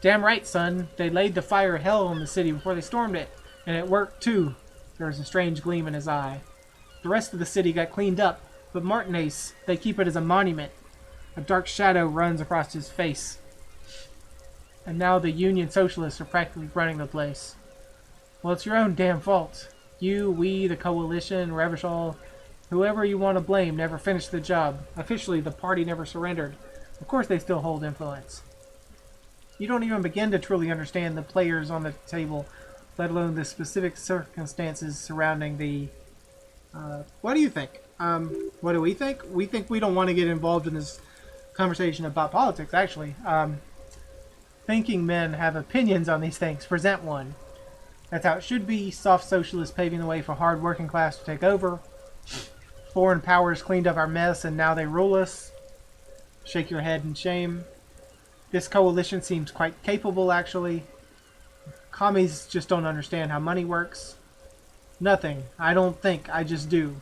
Damn right, son. They laid the fire of hell on the city before they stormed it. And it worked, too. There was a strange gleam in his eye. The rest of the city got cleaned up, but Martinaise, they keep it as a monument. A dark shadow runs across his face. And now the Union Socialists are practically running the place. Well, it's your own damn fault. You, we, the Coalition, Revachol, whoever you want to blame never finished the job. Officially, the party never surrendered. Of course they still hold influence. You don't even begin to truly understand the players on the table, let alone the specific circumstances surrounding the... what do you think? What do we think? We think we don't want to get involved in this conversation about politics, actually. Thinking men have opinions on these things. Present one. That's how it should be. Soft socialists paving the way for hard working class to take over. Foreign powers cleaned up our mess and now they rule us. Shake your head in shame. This coalition seems quite capable, actually. Commies just don't understand how money works. Nothing. I don't think. I just do.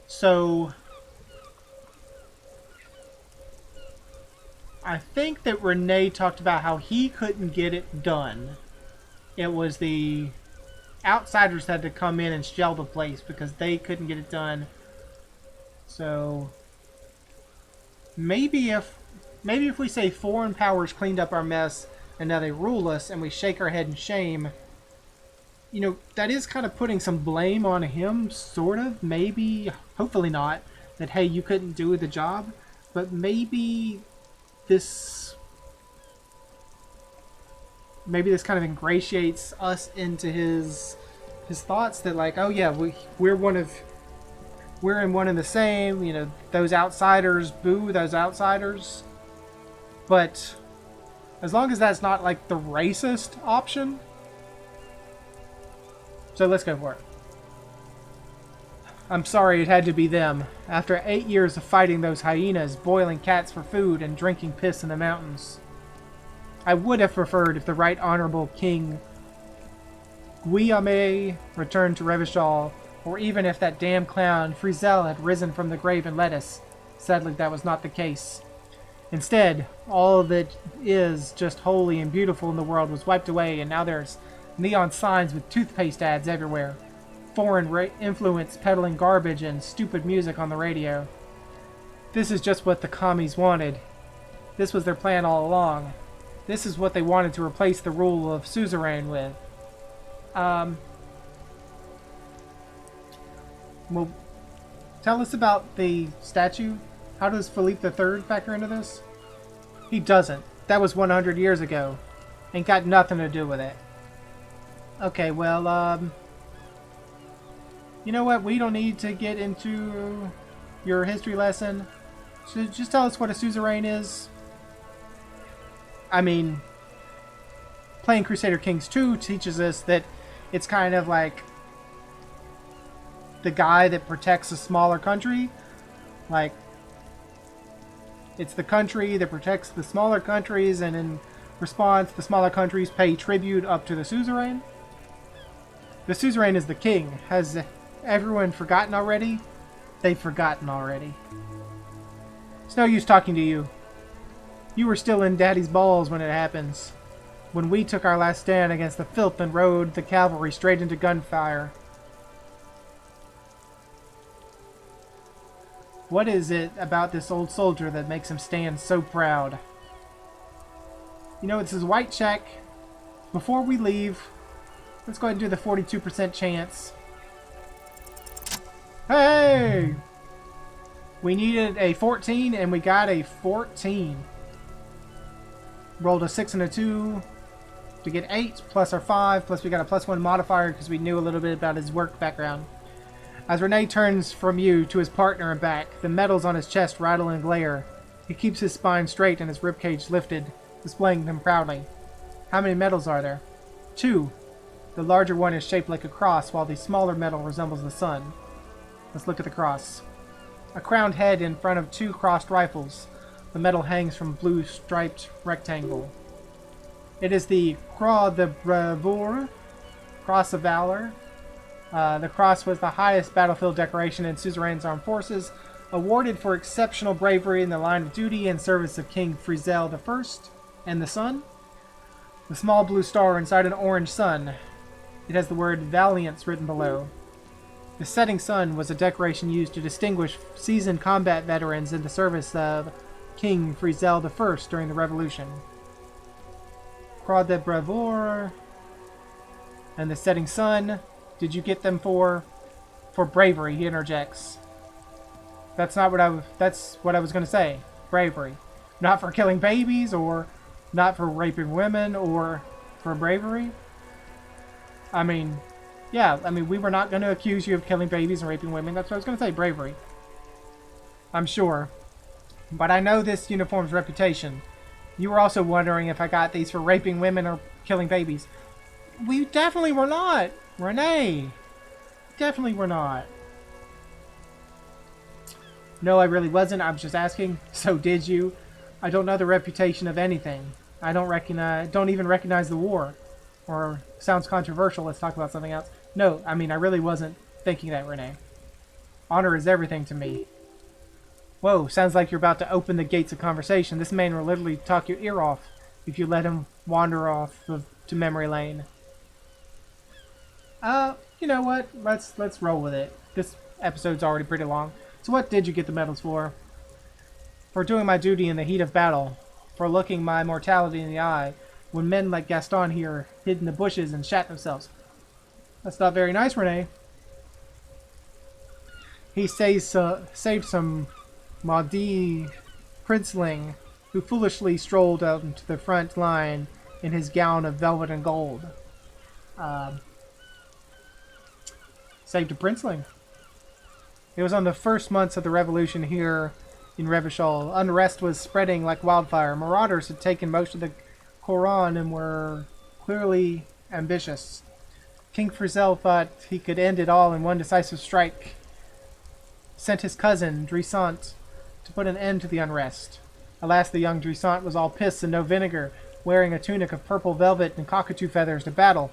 So, I think that Renee talked about how he couldn't get it done. It was the outsiders had to come in and shell the place because they couldn't get it done. So, maybe if we say foreign powers cleaned up our mess and now they rule us and we shake our head in shame, you know, that is kind of putting some blame on him, sort of. Maybe, hopefully not, that, hey, you couldn't do the job. But maybe this kind of ingratiates us into his thoughts that, like, oh yeah, we're in one and the same, you know, those outsiders, boo those outsiders. But as long as that's not like the racist option, so let's go for it. I'm sorry it had to be them. After 8 years of fighting those hyenas, boiling cats for food, and drinking piss in the mountains, I would have preferred if the Right Honorable King Guillaume returned to Revachol, or even if that damn clown Frizel had risen from the grave and led us. Sadly, that was not the case. Instead, all that is just holy and beautiful in the world was wiped away, and now there's neon signs with toothpaste ads everywhere. Foreign influence peddling garbage and stupid music on the radio. This is just what the commies wanted. This was their plan all along. This is what they wanted to replace the rule of suzerain with. Well, tell us about the statue. How does Philippe III factor into this? He doesn't. That was 100 years ago. Ain't got nothing to do with it. Okay, well, you know what? We don't need to get into your history lesson. So just tell us what a suzerain is. I mean, playing Crusader Kings 2 teaches us that it's kind of like the guy that protects a smaller country. Like, it's the country that protects the smaller countries, and in response, the smaller countries pay tribute up to the suzerain. The suzerain is the king. Has everyone forgotten already? They've forgotten already. It's no use talking to you. You were still in Daddy's balls when it happens. When we took our last stand against the filth and rode the cavalry straight into gunfire. What is it about this old soldier that makes him stand so proud? You know, it's his white check. Before we leave, let's go ahead and do the 42% chance. Hey! We needed a 14 and we got a 14. Rolled a 6 and a 2 to get 8 plus our 5, plus we got a +1 modifier because we knew a little bit about his work background. As Rene turns from you to his partner and back, the metals on his chest rattle and glare. He keeps his spine straight and his ribcage lifted, displaying them proudly. How many metals are there? 2. The larger one is shaped like a cross, while the smaller metal resembles the sun. Let's look at the cross. A crowned head in front of 2 crossed rifles. The metal hangs from a blue striped rectangle. It is the Croix de Bravoure, Cross of Valor. The cross was the highest battlefield decoration in Suzerain's armed forces, awarded for exceptional bravery in the line of duty and service of King Frizel I and the sun. The small blue star inside an orange sun. It has the word Valiance written below. The setting sun was a decoration used to distinguish seasoned combat veterans in the service of King Frizel I during the Revolution. Croix de Bravoure and the setting sun. Did you get them for bravery? He interjects. That's what I was going to say. Bravery. Not for killing babies, or not for raping women, or for bravery. I mean, yeah, we were not going to accuse you of killing babies and raping women. That's what I was going to say. Bravery. I'm sure. But I know this uniform's reputation. You were also wondering if I got these for raping women or killing babies. We definitely were not. Renee. Definitely were not. No, I really wasn't. I was just asking. So did you? I don't know the reputation of anything. I don't even recognize the war. Or sounds controversial. Let's talk about something else. No, I really wasn't thinking that, Renee. Honor is everything to me. Whoa, sounds like you're about to open the gates of conversation. This man will literally talk your ear off if you let him wander off to memory lane. You know what? Let's roll with it. This episode's already pretty long. So what did you get the medals for? For doing my duty in the heat of battle. For looking my mortality in the eye. When men like Gaston here hid in the bushes and shat themselves. That's not very nice, Renee. He saved some maudit princeling who foolishly strolled out into the front line in his gown of velvet and gold. Saved a princeling. It was on the first months of the revolution here in Revachol. Unrest was spreading like wildfire. Marauders had taken most of the Coron and were clearly ambitious. King Frizel thought he could end it all in one decisive strike. Sent his cousin, Drisant, to put an end to the unrest. Alas, the young Drisant was all piss and no vinegar, wearing a tunic of purple velvet and cockatoo feathers to battle.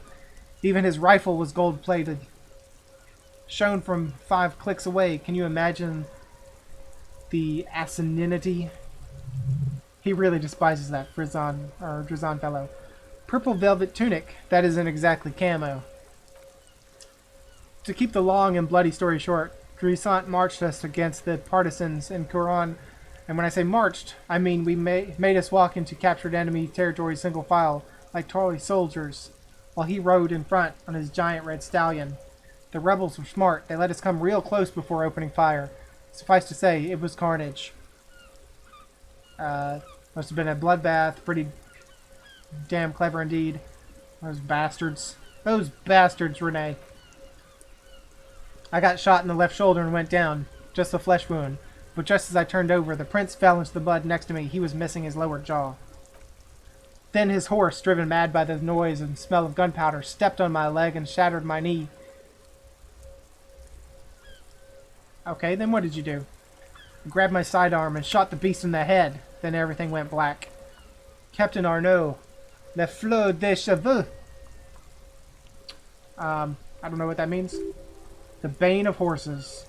Even his rifle was gold-plated. Shown from 5 clicks away, can you imagine the asininity? He really despises that Drisant fellow. Purple velvet tunic, that isn't exactly camo. To keep the long and bloody story short, Drisant marched us against the partisans in Coron, and when I say marched, I mean we made us walk into captured enemy territory single file, like toy soldiers, while he rode in front on his giant red stallion. The rebels were smart. They let us come real close before opening fire. Suffice to say, it was carnage. Must have been a bloodbath. Pretty damn clever indeed. Those bastards. Those bastards, Renee. I got shot in the left shoulder and went down. Just a flesh wound. But just as I turned over, the prince fell into the mud next to me. He was missing his lower jaw. Then his horse, driven mad by the noise and smell of gunpowder, stepped on my leg and shattered my knee. Okay, then what did you do? I grabbed my sidearm and shot the beast in the head. Then everything went black. Captain Arnaud. Le fleur des cheveux. I don't know what that means. The bane of horses.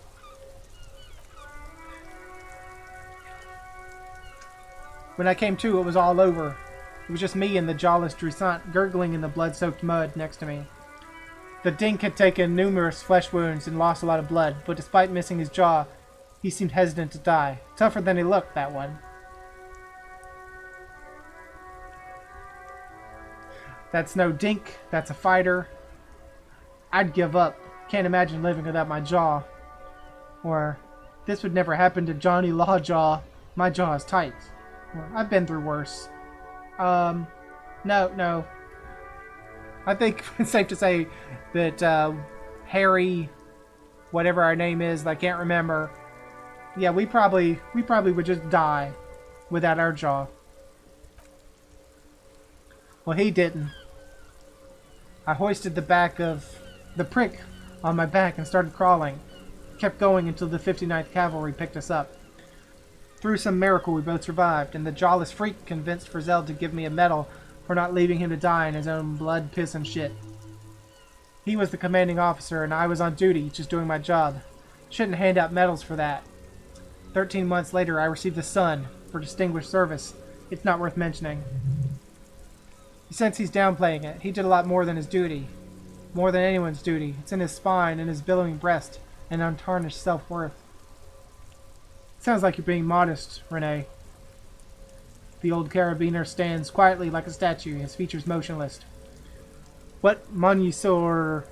When I came to, it was all over. It was just me and the jawless Drisant gurgling in the blood-soaked mud next to me. The dink had taken numerous flesh wounds and lost a lot of blood, but despite missing his jaw, He seemed hesitant to die. Tougher than he looked, that one. That's no dink. That's a fighter. I'd give up. Can't imagine living without my jaw. Or, this would never happen to Johnny Lawjaw. My jaw is tight. Or, I've been through worse. No. I think it's safe to say that Harry, whatever our name is, I can't remember. Yeah, we probably would just die without our jaw. Well, he didn't. I hoisted the prick on my back and started crawling. Kept going until the 59th Cavalry picked us up. Through some miracle, we both survived, and the jawless freak convinced Frizzell to give me a medal for not leaving him to die in his own blood, piss, and shit. He was the commanding officer, and I was on duty, just doing my job. Shouldn't hand out medals for that. 13 months later, I received a son for distinguished service. It's not worth mentioning. Since he's downplaying it, he did a lot more than his duty. More than anyone's duty. It's in his spine and his billowing breast and untarnished self-worth. Sounds like you're being modest, Renee. The old carabiner stands quietly like a statue, his features motionless. What Monsignor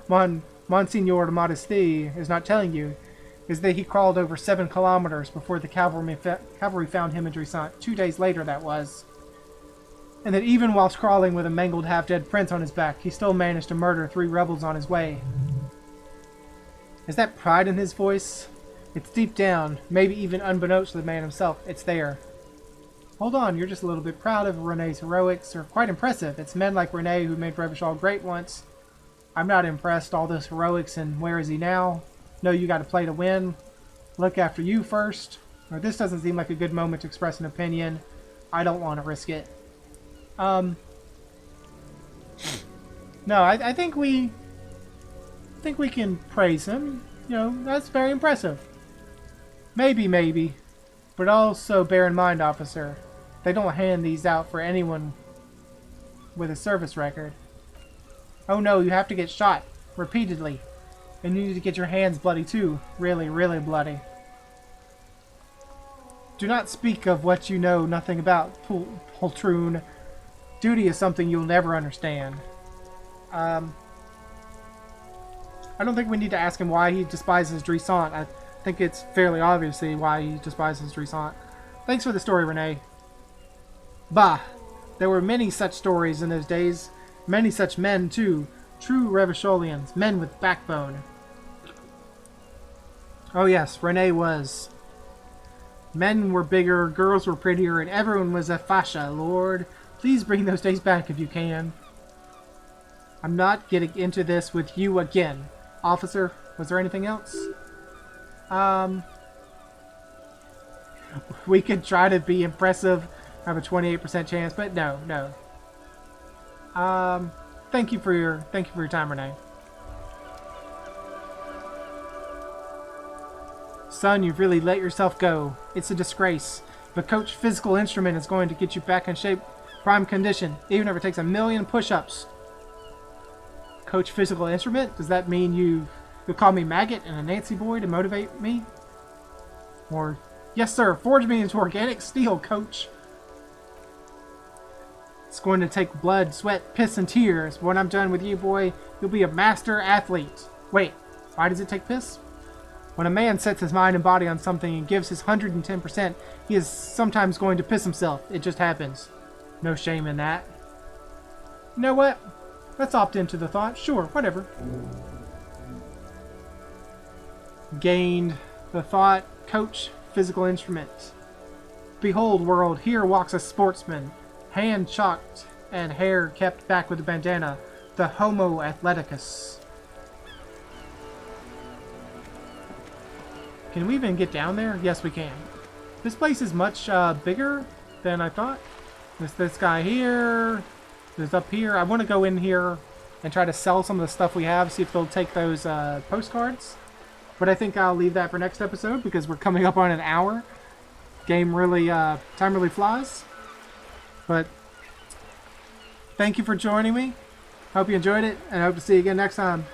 Modesty is not telling you is that he crawled over 7 kilometers before the cavalry found him in Drisant. 2 days later, that was. And that even whilst crawling with a mangled half-dead prince on his back, he still managed to murder 3 rebels on his way. Is that pride in his voice? It's deep down, maybe even unbeknownst to the man himself. It's there. Hold on, you're just a little bit proud of Renee's heroics. They're quite impressive. It's men like Renee who made Revachol great once. I'm not impressed. All those heroics, and where is he now? No, you gotta play to win. Look after you first. Or this doesn't seem like a good moment to express an opinion. I don't want to risk it. No, I think we can praise him. You know, that's very impressive. Maybe. But also bear in mind, officer, they don't hand these out for anyone with a service record. Oh no, you have to get shot. Repeatedly. And you need to get your hands bloody too. Really, really bloody. Do not speak of what you know nothing about, poltroon. Duty is something you'll never understand. I don't think we need to ask him why he despises Drisant. I think it's fairly obviously why he despises Drisant. Thanks for the story, Renee. Bah! There were many such stories in those days. Many such men, too. True Revacholians. Men with backbone. Oh yes, Renee was. Men were bigger, girls were prettier, and everyone was a fascia, Lord. Please bring those days back if you can. I'm not getting into this with you again. Officer, was there anything else? We could try to be impressive, have a 28% chance, but no. Thank you for your time, Renee. Son, you've really let yourself go. It's a disgrace. But Coach Physical Instrument is going to get you back in shape, prime condition, even if it takes 1,000,000 push-ups. Coach Physical Instrument? Does that mean you'll call me Maggot and a Nancy boy to motivate me? Or, yes sir, forge me into organic steel, Coach. It's going to take blood, sweat, piss, and tears. But when I'm done with you, boy, you'll be a master athlete. Wait, why does it take piss? When a man sets his mind and body on something and gives his 110%, he is sometimes going to piss himself. It just happens. No shame in that. You know what? Let's opt into the thought. Sure, whatever. Gained the thought. Coach, Physical Instrument. Behold, world, here walks a sportsman. Hand chalked and hair kept back with a bandana. The Homo Athleticus. Can we even get down there? Yes, we can. This place is much bigger than I thought. There's this guy here. There's up here. I want to go in here and try to sell some of the stuff we have, see if they'll take those postcards. But I think I'll leave that for next episode because we're coming up on an hour. Game really, time really flies. But thank you for joining me. Hope you enjoyed it, and I hope to see you again next time.